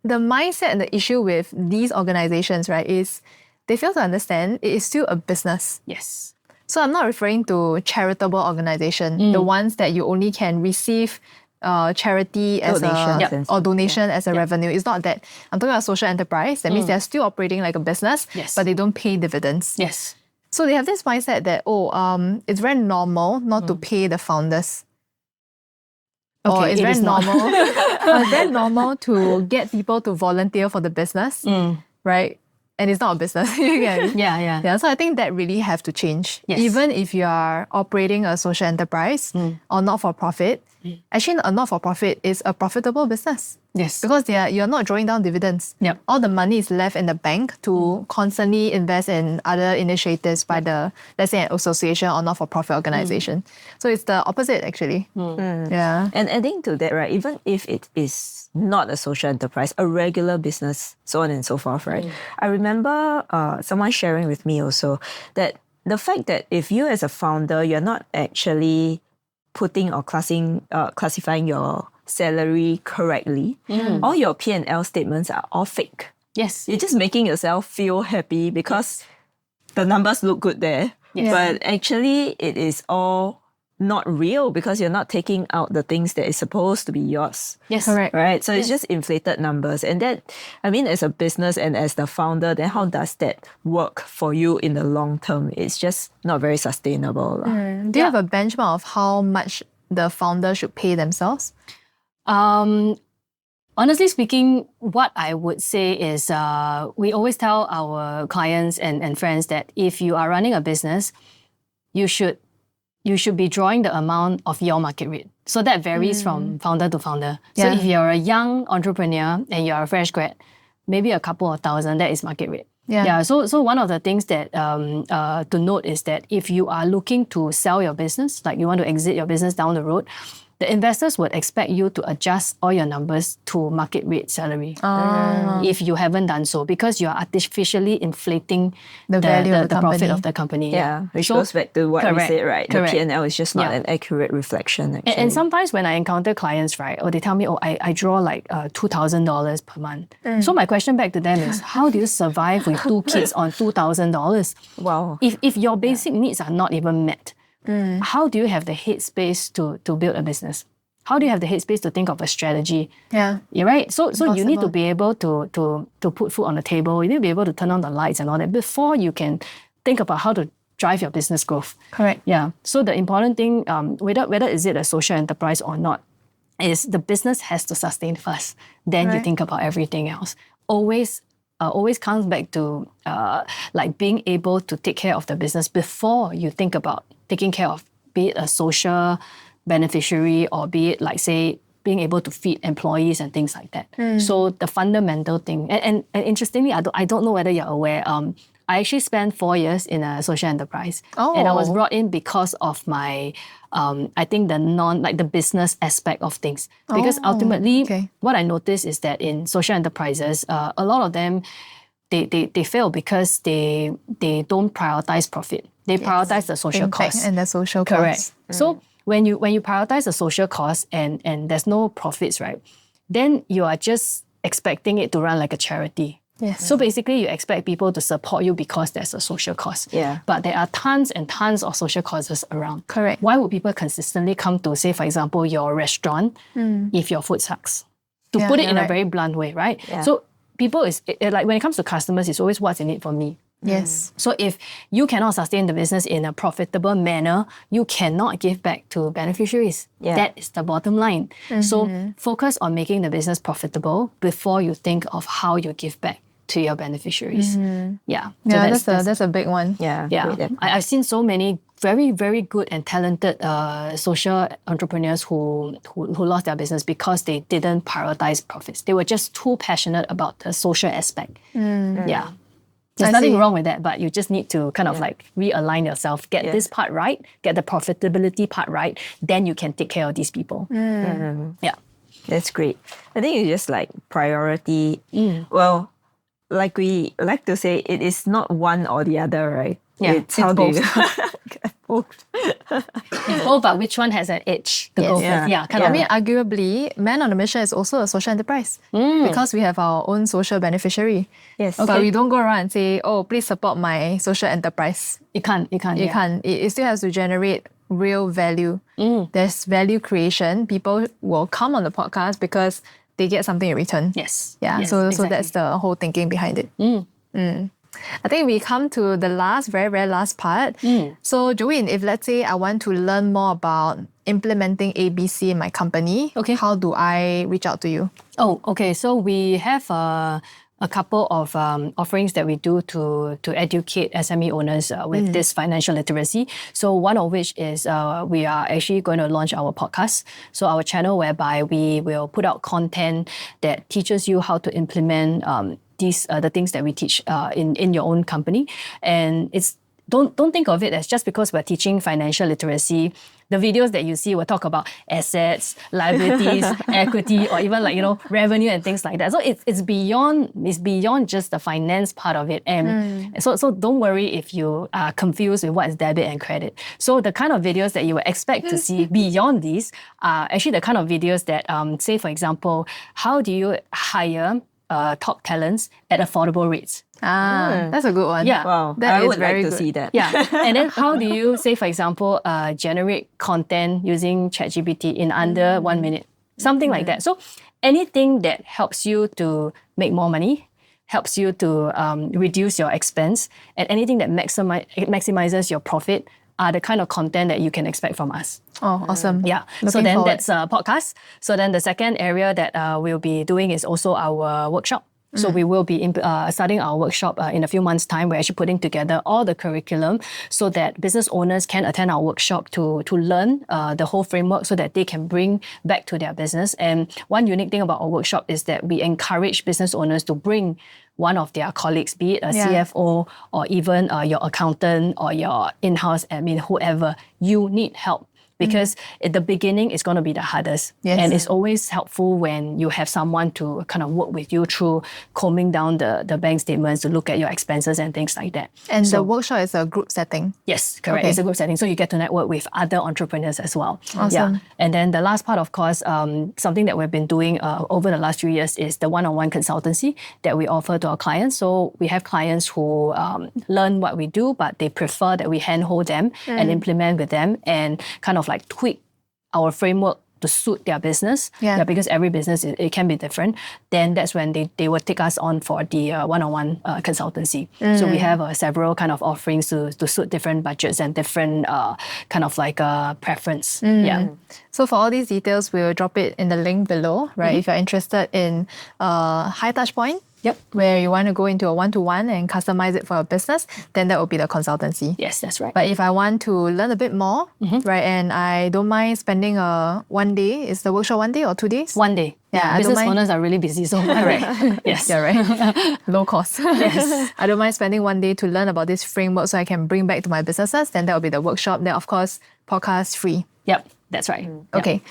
S2: The mindset and the issue with these organizations, right, is they fail to understand it is still a business.
S1: Yes.
S2: So I'm not referring to charitable organization, the ones that you only can receive charity as donation as a revenue. It's not that. I'm talking about social enterprise. That means they're still operating like a business, but they don't pay dividends.
S1: Yes.
S2: So they have this mindset that, it's very normal not to pay the founders.
S1: Okay,
S2: or it's very normal. It's very normal to get people to volunteer for the business, right? And it's not a business. Yeah. So I think that really have to change.
S1: Yes.
S2: Even if you are operating a social enterprise or not-for-profit, actually a not-for-profit is a profitable business.
S1: Yes.
S2: Because you're not drawing down dividends.
S1: Yep.
S2: All the money is left in the bank to constantly invest in other initiatives by the, let's say, an association or not-for-profit organization. So it's the opposite, actually. Yeah.
S3: And adding to that, right, even if it is not a social enterprise, a regular business, so on and so forth, right? I remember someone sharing with me also that the fact that if you as a founder, you're not actually putting or classifying your salary correctly, all your P&L statements are all fake.
S1: Yes.
S3: You're just making yourself feel happy because the numbers look good there. But actually it is all not real because you're not taking out the things that is supposed to be yours.
S1: Yes.
S2: Correct.
S3: Right? So it's just inflated numbers. And that, I mean, as a business and as the founder, then how does that work for you in the long term? It's just not very sustainable.
S2: Do you have a benchmark of how much the founder should pay themselves?
S1: Honestly speaking, what I would say is we always tell our clients and friends that if you are running a business, you should be drawing the amount of your market rate. So that varies from founder to founder. So if you're a young entrepreneur and you're a fresh grad, maybe a couple of thousand, that is market rate. So one of the things that to note is that if you are looking to sell your business, like you want to exit your business down the road, the investors would expect you to adjust all your numbers to market rate salary if you haven't done so, because you are artificially inflating the profit of the company.
S3: Which goes back to what we said, right?
S1: Correct.
S3: The P&L is just not an accurate reflection, actually.
S1: And sometimes when I encounter clients, right, or they tell me, I draw like $2,000 per month. So my question back to them is, how do you survive with 2 kids on $2,000?
S3: Wow.
S1: If your basic needs are not even met, how do you have the headspace to build a business? How do you have the headspace to think of a strategy? You're right. So you need to be able to put food on the table. You need to be able to turn on the lights and all that before you can think about how to drive your business growth.
S2: Correct.
S1: Yeah. So the important thing, whether is it a social enterprise or not, is the business has to sustain first. Then you think about everything else. Always comes back to like being able to take care of the business before you think about taking care of, be it a social beneficiary or be it like, say, being able to feed employees and things like that. So the fundamental thing, and interestingly, I don't know whether you're aware, I actually spent 4 years in a social enterprise. And I was brought in because of my, I think the business aspect of things. Because ultimately, what I noticed is that in social enterprises, a lot of them, they fail because they don't prioritize profit. They prioritize the social cost.
S2: And the social cost.
S1: Correct. So when you prioritize the social cost and there's no profits, right, then you are just expecting it to run like a charity. So basically you expect people to support you because there's a social cost. But there are tons and tons of social causes around.
S2: Correct.
S1: Why would people consistently come to, say, for example, your restaurant if your food sucks? To put it in a very blunt way, right? So people like when it comes to customers, it's always what's in it for me.
S2: Yes.
S1: So if you cannot sustain the business in a profitable manner, you cannot give back to beneficiaries.
S3: Yeah.
S1: That is the bottom line. So focus on making the business profitable before you think of how you give back to your beneficiaries. Yeah. So
S2: Yeah, that's a big one.
S3: Yeah.
S1: yeah.
S3: Great.
S1: I've seen so many very, very good and talented social entrepreneurs who lost their business because they didn't prioritize profits. They were just too passionate about the social aspect. Yeah. There's nothing wrong with that, but you just need to kind of like realign yourself, get this part right, get the profitability part right, then you can take care of these people. Yeah.
S3: That's great. I think it's just like priority. Well, like we like to say, it is not one or the other, right?
S1: Yeah,
S3: it's how
S1: both.
S3: both.
S1: It's both, but which one has an edge to go
S3: Yeah.
S1: first? Yeah, kind
S2: I
S1: of.
S2: mean, arguably, Man on a Mission is also a social enterprise because we have our own social beneficiary.
S3: Yes.
S2: But we don't go around and say, oh, please support my social enterprise.
S1: You can't.
S2: You can't. It still has to generate real value. There's value creation. People will come on the podcast because they get something in return.
S1: Yes.
S2: Yeah.
S1: Yes,
S2: So
S1: exactly.
S2: that's the whole thinking behind it. I think we come to the very, very last part. So, Joanne, if let's say I want to learn more about implementing ABC in my company, how do I reach out to you?
S1: Oh, okay. So we have a couple of offerings that we do to educate SME owners with this financial literacy. So one of which is we are actually going to launch our podcast. So our channel whereby we will put out content that teaches you how to implement the things that we teach in your own company. And it's don't think of it as just because we're teaching financial literacy. The videos that you see will talk about assets, liabilities, equity, or even revenue and things like that. So it's beyond just the finance part of it. And so don't worry if you are confused with what is debit and credit. So the kind of videos that you would expect to see beyond these are actually the kind of videos that say, for example, how do you hire top talents at affordable rates?
S2: That's a good one.
S1: Yeah.
S3: Wow.
S2: That
S3: I
S2: is
S3: would
S2: very
S3: like to
S2: good.
S3: see that.
S1: Yeah. And then how do you, say, for example, generate content using ChatGPT in under 1 minute? Something like that. So anything that helps you to make more money, helps you to reduce your expense, and anything that maximizes your profit are the kind of content that you can expect from us.
S2: Oh, awesome.
S1: Yeah. So then that's a podcast. So then the second area that we'll be doing is also our workshop. So we will be starting our workshop in a few months' time. We're actually putting together all the curriculum so that business owners can attend our workshop to learn the whole framework so that they can bring back to their business. And one unique thing about our workshop is that we encourage business owners to bring one of their colleagues, be it a CFO or even your accountant or your in-house admin, whoever. You need help. Because at the beginning, it's going to be the hardest.
S2: Yes.
S1: And it's always helpful when you have someone to kind of work with you through combing down the bank statements to look at your expenses and things like that.
S2: And the workshop is a group setting.
S1: Yes, correct.
S2: Okay.
S1: It's a group setting. So you get to network with other entrepreneurs as well.
S2: Awesome.
S1: Yeah. And then the last part, of course, something that we've been doing over the last few years is the one-on-one consultancy that we offer to our clients. So we have clients who learn what we do, but they prefer that we handhold them and implement with them and kind of like tweak our framework to suit their business.
S2: Yeah.
S1: Because every business, it can be different. Then that's when they will take us on for the one-on-one consultancy. So we have several kind of offerings to suit different budgets and different kind of like preference. Yeah.
S2: So for all these details, we'll drop it in the link below, right? If you're interested in high touch point, where you want to go into a one-to-one and customize it for your business, then that will be the consultancy.
S1: Yes, that's right.
S2: But if I want to learn a bit more, right, and I don't mind spending one day, is the workshop 1 day or 2 days?
S1: 1 day.
S2: Yeah,
S1: business owners are really busy, so correct. Yes.
S2: Yeah, right. Low cost.
S1: Yes.
S2: I don't mind spending 1 day to learn about this framework so I can bring back to my businesses. Then that will be the workshop. Then, of course, podcast free.
S1: Yep, that's right.
S2: Okay.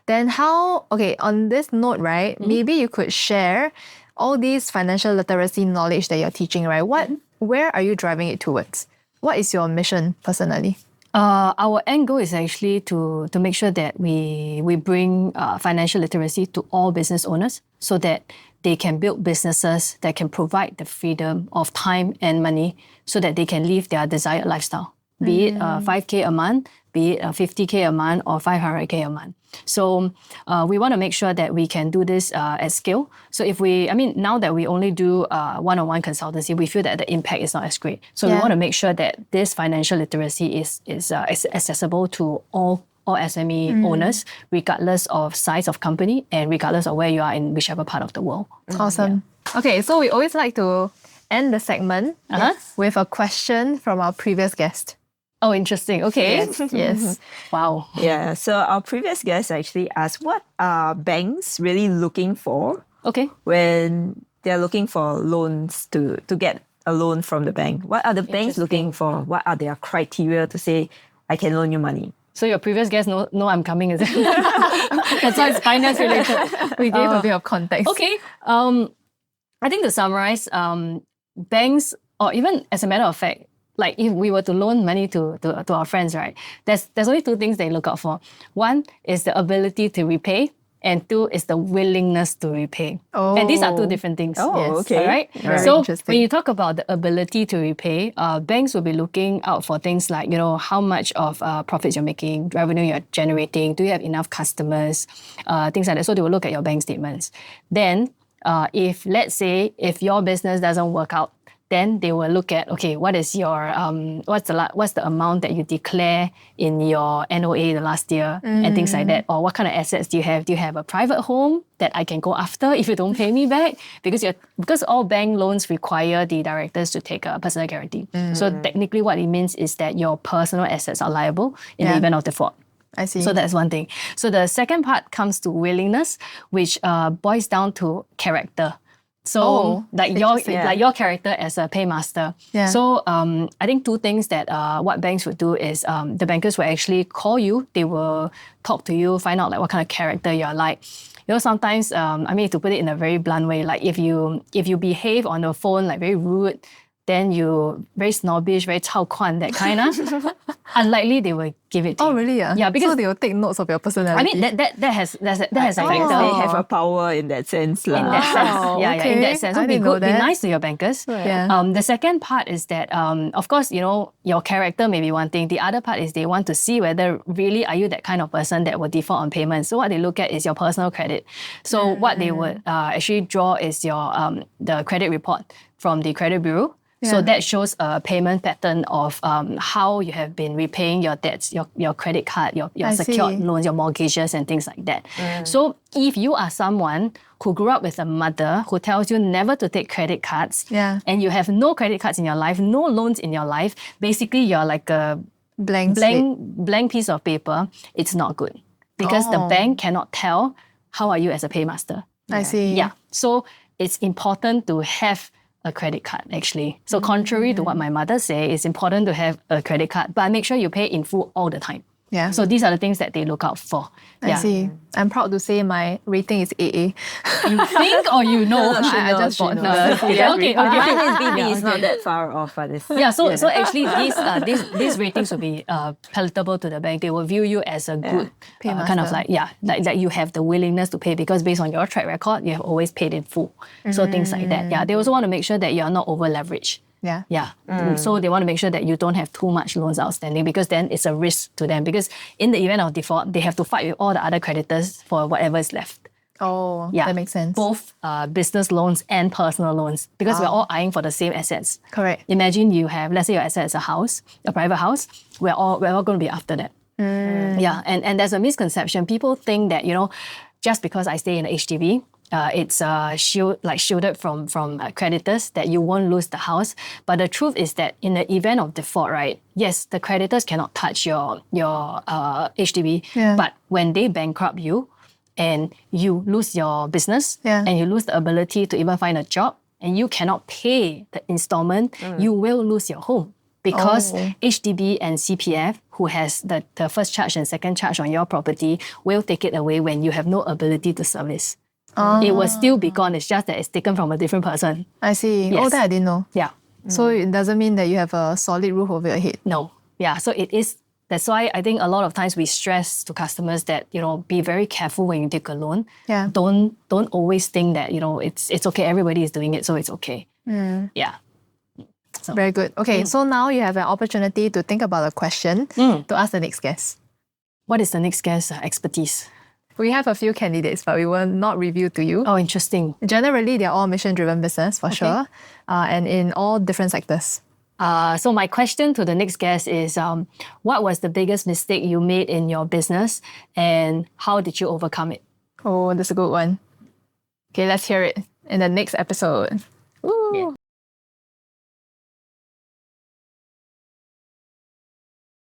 S2: Then on this note, right, maybe you could share all these financial literacy knowledge that you're teaching, right? Where are you driving it towards? What is your mission personally?
S1: Our end goal is actually to make sure that we bring financial literacy to all business owners so that they can build businesses that can provide the freedom of time and money so that they can live their desired lifestyle. Be it 5K a month, be it 50K a month or 500K a month. So we want to make sure that we can do this at scale. So now that we only do one-on-one consultancy, we feel that the impact is not as great. So we want to make sure that this financial literacy is accessible to all SME owners, regardless of size of company and regardless of where you are in whichever part of the world.
S2: Awesome. Yeah. Okay, so we always like to end the segment with a question from our previous guest.
S1: Oh, interesting. Okay.
S2: Yes.
S1: Wow.
S3: Yeah. So our previous guest actually asked, what are banks really looking for when they're looking for loans to get a loan from the bank? What are the banks looking for? What are their criteria to say, I can loan you money?
S1: So your previous guest know I'm coming, is it? That's why it's finance related.
S2: We gave a bit of context.
S1: Okay. I think to summarize, banks, or even as a matter of fact, like if we were to loan money to our friends, right? There's only two things they look out for. One is the ability to repay, and two is the willingness to repay.
S2: Oh.
S1: And these are two different things.
S3: Okay.
S1: All right?
S2: Very
S1: so
S2: interesting.
S1: when you talk about the ability to repay, banks will be looking out for things like, how much of profits you're making, revenue you're generating, do you have enough customers, things like that. So they will look at your bank statements. Then, if your business doesn't work out, then they will look at, okay, what is your what's the amount that you declare in your NOA the last year and things like that, or what kind of assets do you have? Do you have a private home that I can go after if you don't pay me back? Because all bank loans require the directors to take a personal guarantee. So technically, what it means is that your personal assets are liable in the event of default.
S2: I see.
S1: So that's one thing. So the second part comes to willingness, which boils down to character. So your character as a paymaster. Yeah. So I think two things that what banks would do is the bankers will actually call you. They will talk to you, find out like what kind of character you're like. Sometimes to put it in a very blunt way, like if you behave on the phone like very rude, then you very snobbish, very 超宽, that kind of, unlikely they will give it to you.
S2: Oh, really?
S1: Yeah, because
S2: so they will take notes of your personality.
S1: That has a factor.
S3: They have a power in that sense.
S1: In that sense. Yeah, in that sense. So be nice to your bankers.
S2: Right. Yeah.
S1: The second part is that, of course, your character may be one thing. The other part is they want to see whether really are you that kind of person that will default on payments. So what they look at is your personal credit. So what they would actually draw is your the credit report from the credit bureau. Yeah. So that shows a payment pattern of how you have been repaying your debts, your credit card, your secured loans, your mortgages and things like that. So if you are someone who grew up with a mother who tells you never to take credit cards, and you have no credit cards in your life, no loans in your life, basically you're like a blank piece of paper, it's not good. Because the bank cannot tell how are you as a paymaster.
S2: I see.
S1: Yeah. So it's important to have a credit card, actually. So contrary to what my mother say, it's important to have a credit card, but make sure you pay in full all the time. Yeah. So these are the things that they look out for.
S2: I see. I'm proud to say my rating is AA.
S1: You think or you know?
S2: I just bought.
S3: Okay. Mine is BB. It's not that far off.
S1: So actually these ratings will be palatable to the bank. They will view you as a good kind of like you have the willingness to pay because based on your track record, you have always paid in full. So things like that. Yeah. They also want to make sure that you are not over leveraged. Yeah. So they want to make sure that you don't have too much loans outstanding because then it's a risk to them. Because in the event of default, they have to fight with all the other creditors for whatever is left.
S2: Oh, that makes sense.
S1: Both business loans and personal loans because we're all eyeing for the same assets.
S2: Correct.
S1: Imagine you have, let's say your asset is a house, a private house. We're all going to be after that. Yeah. And there's a misconception. People think that, just because I stay in a HDB, it's shielded from creditors that you won't lose the house. But the truth is that in the event of default, right? Yes, the creditors cannot touch your HDB. But when they bankrupt you and you lose your business and you lose the ability to even find a job and you cannot pay the installment, you will lose your home. Because HDB and CPF, who has the first charge and second charge on your property, will take it away when you have no ability to service. It will still be gone. It's just that it's taken from a different person.
S2: I see. Yes. Oh, that I didn't know.
S1: Yeah.
S2: So it doesn't mean that you have a solid roof over your head.
S1: No. Yeah. So it is. That's why I think a lot of times we stress to customers that, be very careful when you take a loan. Yeah. Don't always think that, it's okay. Everybody is doing it, so it's okay. Yeah. So,
S2: Very good. Okay, so now you have an opportunity to think about a question to ask the next guest.
S1: what is the next guest expertise?
S2: We have a few candidates, but we will not reveal to you.
S1: Oh, interesting.
S2: Generally, they're all mission-driven business for sure, and in all different sectors.
S1: So my question to the next guest is, what was the biggest mistake you made in your business and how did you overcome it?
S2: Oh, that's a good one. Okay, let's hear it in the next episode. Ooh.
S1: Yeah.